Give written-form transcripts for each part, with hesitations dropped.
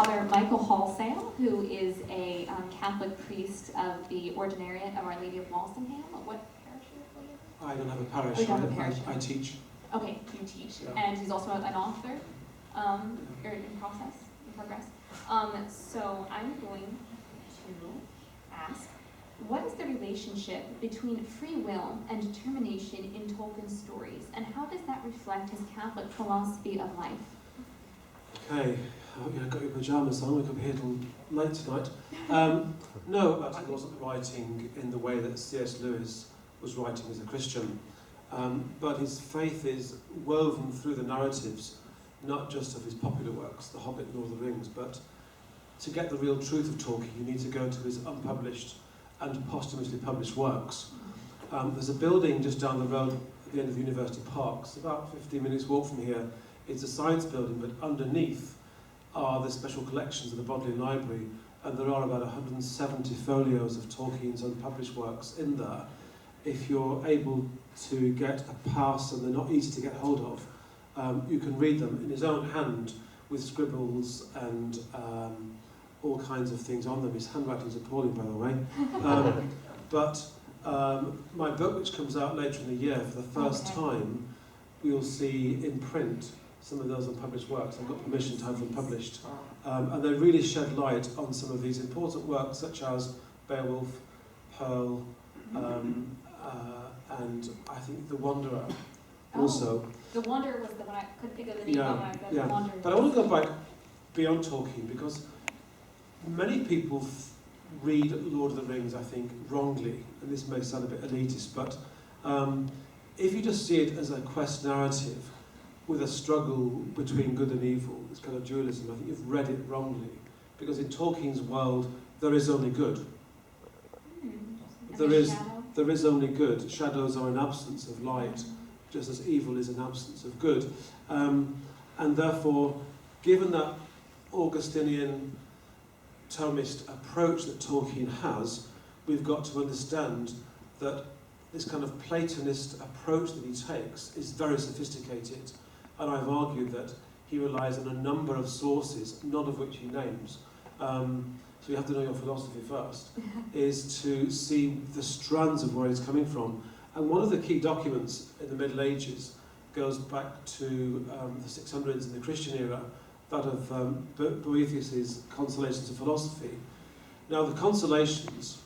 Father Michael Halsall, who is a Catholic priest of the Ordinariate of Our Lady of Walsingham. What parish are you? I don't have a parish. Oh, you don't have a parish. I teach. Okay, you teach. Yeah. And he's also an author, or in progress. So I'm going to ask, what is the relationship between free will and determination in Tolkien's stories, and how does that reflect his Catholic philosophy of life? Okay, I've got your pyjamas on, we could be here till late tonight. No, he wasn't writing in the way that C.S. Lewis was writing as a Christian, but his faith is woven through the narratives, not just of his popular works, The Hobbit and Lord of the Rings, but to get the real truth of Tolkien, you need to go to his unpublished and posthumously published works. There's a building just down the road at the end of the University Park. It's about 15 minutes walk from here. It's a science building, but underneath are the special collections of the Bodleian Library, and there are about 170 folios of Tolkien's unpublished works in there. If you're able to get a pass, and they're not easy to get hold of, you can read them in his own hand with scribbles and all kinds of things on them. His handwriting's appalling, by the way. But my book, which comes out later in the year, for the first time, you'll see in print some of those unpublished works. I've got permission to have them published. And they really shed light on some of these important works, such as Beowulf, Pearl, and I think The Wanderer also. The Wanderer was the one I couldn't think of the name of when I said The Wanderer. But I want to go back beyond Tolkien, because many people read Lord of the Rings, I think, wrongly, and this may sound a bit elitist, but if you just see it as a quest narrative with a struggle between good and evil, this kind of dualism, I think you've read it wrongly, because in Tolkien's world, there is only good. There is only good. Shadows are an absence of light, just as evil is an absence of good. And therefore, given that Augustinian Thomist approach that Tolkien has, we've got to understand that this kind of Platonist approach that he takes is very sophisticated, and I've argued that he relies on a number of sources, none of which he names. So you have to know your philosophy first, is to see the strands of where he's coming from. And one of the key documents in the Middle Ages goes back to the 600s in the Christian era, that of Boethius's Consolations of Philosophy. Now, the Consolations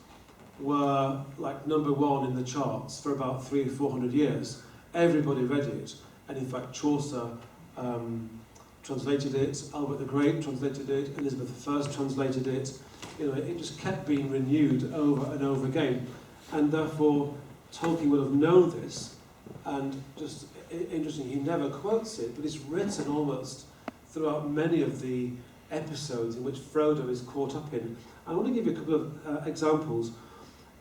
were like number one in the charts for about 300 or 400 years. Everybody read it, and in fact Chaucer translated it, Albert the Great translated it, Elizabeth I translated it. You know, it just kept being renewed over and over again, and therefore Tolkien would have known this. And just interesting, he never quotes it, but it's written almost throughout many of the episodes in which Frodo is caught up in. I want to give you a couple of examples.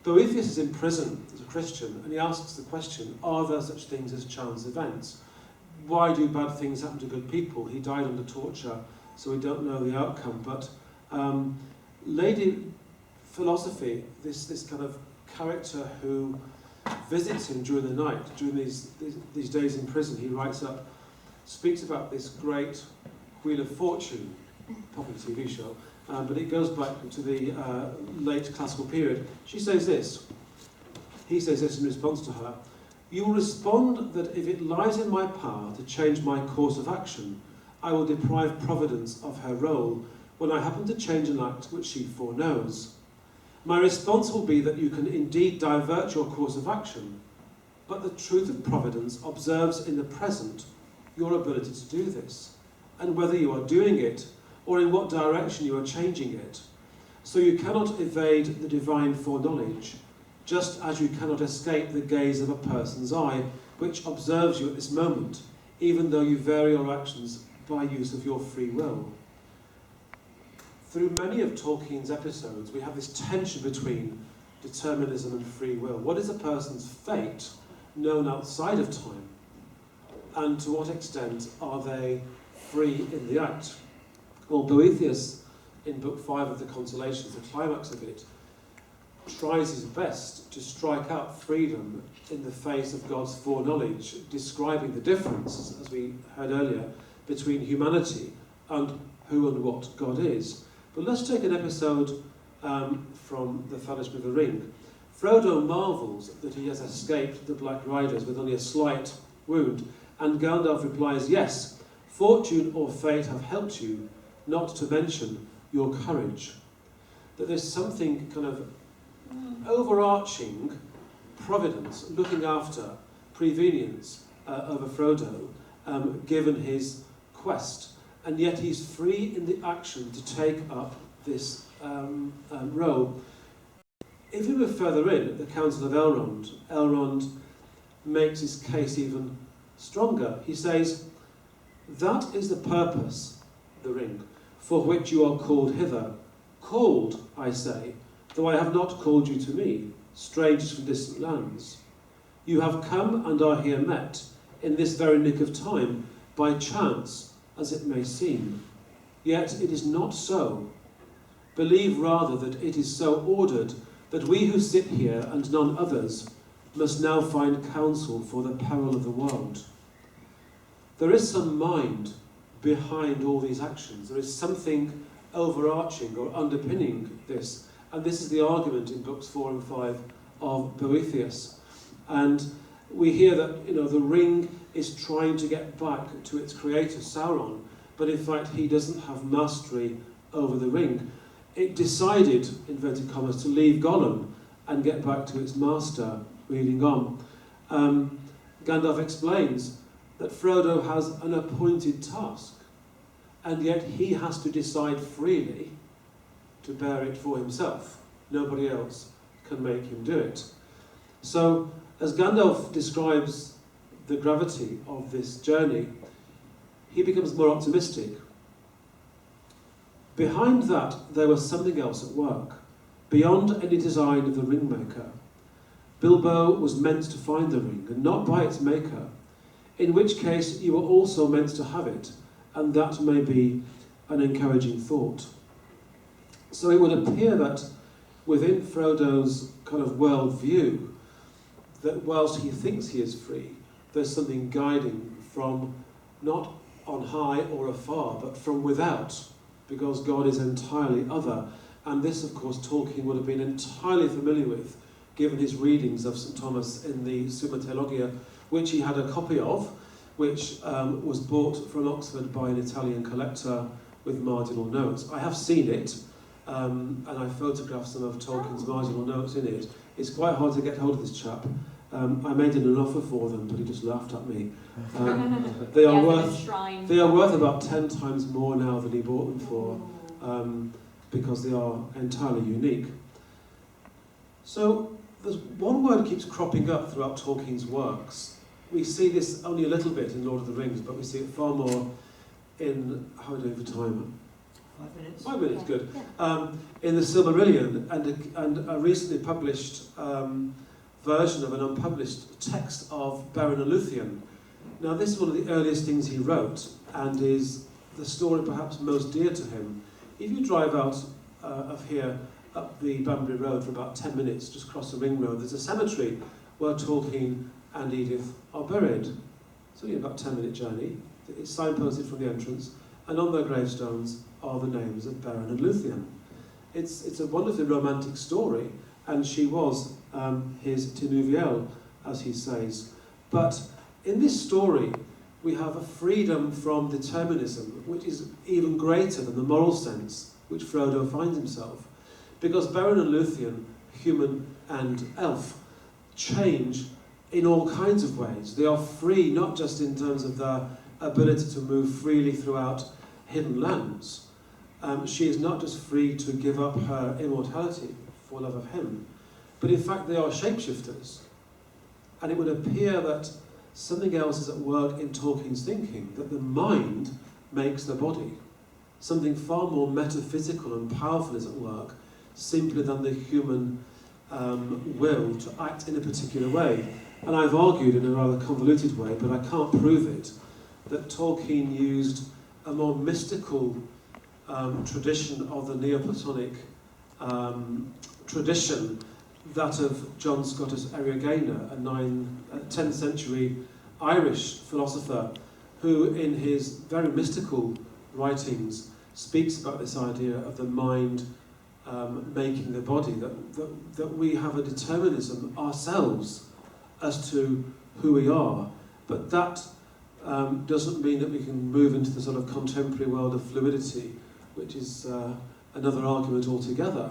Boethius is in prison as a Christian, and he asks the question, are there such things as chance events? Why do bad things happen to good people? He died under torture, so we don't know the outcome. But Lady Philosophy, this kind of character who visits him during the night, during these days in prison, he writes up, speaks about this great Wheel of Fortune, popular TV show, but it goes back to the late classical period. She says this, he says this in response to her, "You will respond that if it lies in my power to change my course of action, I will deprive Providence of her role when I happen to change an act which she foreknows. My response will be that you can indeed divert your course of action, but the truth of Providence observes in the present your ability to do this, and whether you are doing it or in what direction you are changing it. So you cannot evade the divine foreknowledge, just as you cannot escape the gaze of a person's eye, which observes you at this moment, even though you vary your actions by use of your free will." Through many of Tolkien's episodes, we have this tension between determinism and free will. What is a person's fate known outside of time? And to what extent are they free in the act? Well, Boethius, in Book 5 of the Consolations, the climax of it, tries his best to strike out freedom in the face of God's foreknowledge, describing the difference, as we heard earlier, between humanity and who and what God is. But let's take an episode from the Fellowship of the Ring. Frodo marvels that he has escaped the Black Riders with only a slight wound, and Gandalf replies, yes, fortune or fate have helped you, not to mention your courage. That there's something kind of overarching providence, looking after, prevenience over Frodo, given his quest. And yet he's free in the action to take up this role. If we move further in, at the Council of Elrond, Elrond makes his case even stronger. He says, that is the purpose, the ring, for which you are called hither. Called, I say, though I have not called you to me, strangers from distant lands. You have come and are here met, in this very nick of time, by chance, as it may seem. Yet it is not so. Believe rather that it is so ordered that we who sit here and none others must now find counsel for the peril of the world. There is some mind behind all these actions. There is something overarching or underpinning this. And this is the argument in books 4 and 5 of Boethius. And we hear that, the ring is trying to get back to its creator, Sauron, but in fact he doesn't have mastery over the ring. It decided, inverted commas, to leave Gollum and get back to its master, reading on. Gandalf explains that Frodo has an appointed task, and yet he has to decide freely to bear it for himself. Nobody else can make him do it. So, as Gandalf describes the gravity of this journey, he becomes more optimistic. Behind that, there was something else at work, beyond any design of the ringmaker. Bilbo was meant to find the ring, and not by its maker, in which case you were also meant to have it, and that may be an encouraging thought. So it would appear that within Frodo's kind of worldview, that whilst he thinks he is free, there's something guiding from not on high or afar, but from without, because God is entirely other. And this, of course, Tolkien would have been entirely familiar with, given his readings of St. Thomas in the Summa Theologia, which he had a copy of, which was bought from Oxford by an Italian collector with marginal notes. I have seen it, and I photographed some of Tolkien's marginal notes in it. It's quite hard to get hold of this chap. I made an offer for them, but he just laughed at me. They are worth about 10 times more now than he bought them for, because they are entirely unique. So there's one word keeps cropping up throughout Tolkien's works. We see this only a little bit in Lord of the Rings, but we see it far more in, how are we doing for time? 5 minutes. 5 minutes, good. Yeah. In the Silmarillion, and a recently published version of an unpublished text of Beren and Luthien. Now, this is one of the earliest things he wrote, and is the story perhaps most dear to him. If you drive out of here up the Banbury Road for about 10 minutes, just cross the ring road, there's a cemetery where Tolkien and Edith are buried. It's only about a 10-minute journey. It's signposted from the entrance, and on their gravestones are the names of Beren and Luthien. It's a wonderfully romantic story, and she was his Tinuviel, as he says. But in this story, we have a freedom from determinism, which is even greater than the moral sense which Frodo finds himself. Because Beren and Luthien, human and elf, change in all kinds of ways. They are free, not just in terms of their ability to move freely throughout hidden lands. She is not just free to give up her immortality for love of him, but in fact they are shapeshifters. And it would appear that something else is at work in Tolkien's thinking, that the mind makes the body. Something far more metaphysical and powerful is at work, simpler than the human will to act in a particular way. And I've argued in a rather convoluted way, but I can't prove it, that Tolkien used a more mystical tradition of the Neoplatonic tradition, that of John Scotus Erigena, a 10th century Irish philosopher, who in his very mystical writings speaks about this idea of the mind making the body, that we have a determinism ourselves as to who we are. But that doesn't mean that we can move into the sort of contemporary world of fluidity, which is another argument altogether.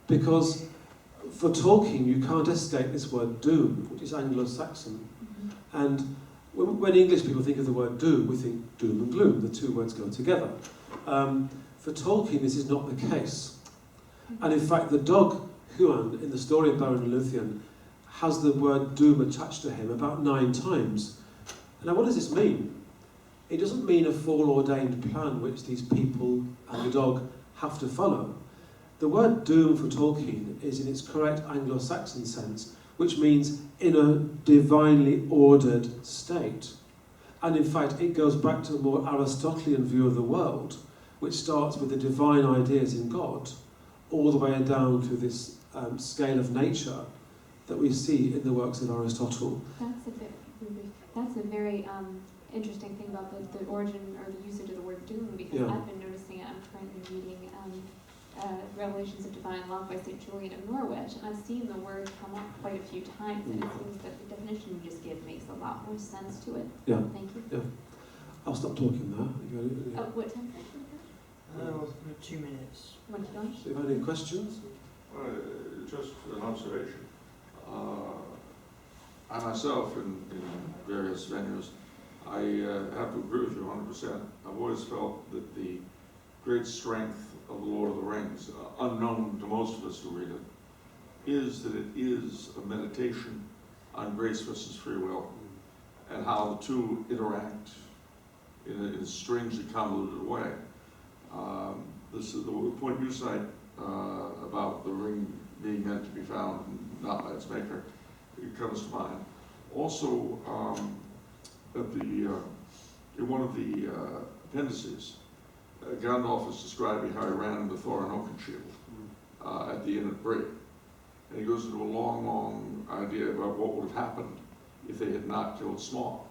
Because for Tolkien, you can't escape this word doom, which is Anglo-Saxon. And when English people think of the word doom, we think doom and gloom, the two words go together. For Tolkien, this is not the case. And in fact, the dog, Huan, in the story of Baron and Luthien, has the word doom attached to him about 9 times. Now, what does this mean? It doesn't mean a foreordained plan which these people and the dog have to follow. The word doom for Tolkien is in its correct Anglo-Saxon sense, which means in a divinely ordered state. And in fact, it goes back to a more Aristotelian view of the world, which starts with the divine ideas in God, all the way down to this scale of nature that we see in the works of Aristotle. That's a very interesting thing about the origin or the usage of the word doom, because I've been noticing it. I'm currently reading Revelations of Divine Love by St. Julian of Norwich, and I've seen the word come up quite a few times, and it seems that the definition you just gave makes a lot more sense to it. Yeah. Thank you. Yeah. I'll stop talking now. What time? 2 minutes. So if you have any questions? Just an observation. I myself, in various venues, I have to agree with you 100%. I've always felt that the great strength of The Lord of the Rings, unknown to most of us who read it, is that it is a meditation on grace versus free will, and how the two interact in a strangely convoluted way. This is the point you cite about the ring being meant to be found, not by its maker. It comes to mind. Also, in one of the appendices, Gandalf is describing how he ran into Thorin Oakenshield at the inn at Bree. And he goes into a long, long idea about what would have happened if they had not killed Smaug.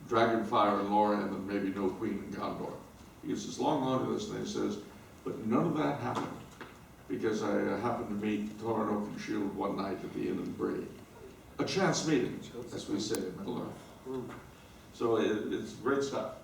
Dragonfire and Loran, and maybe no Queen in Gondor. He gives this long, long list, and he says, but none of that happened because I happened to meet Thorin Oakenshield one night at the inn in Bree. A chance meeting, as we say in Middle-earth. So it's great stuff.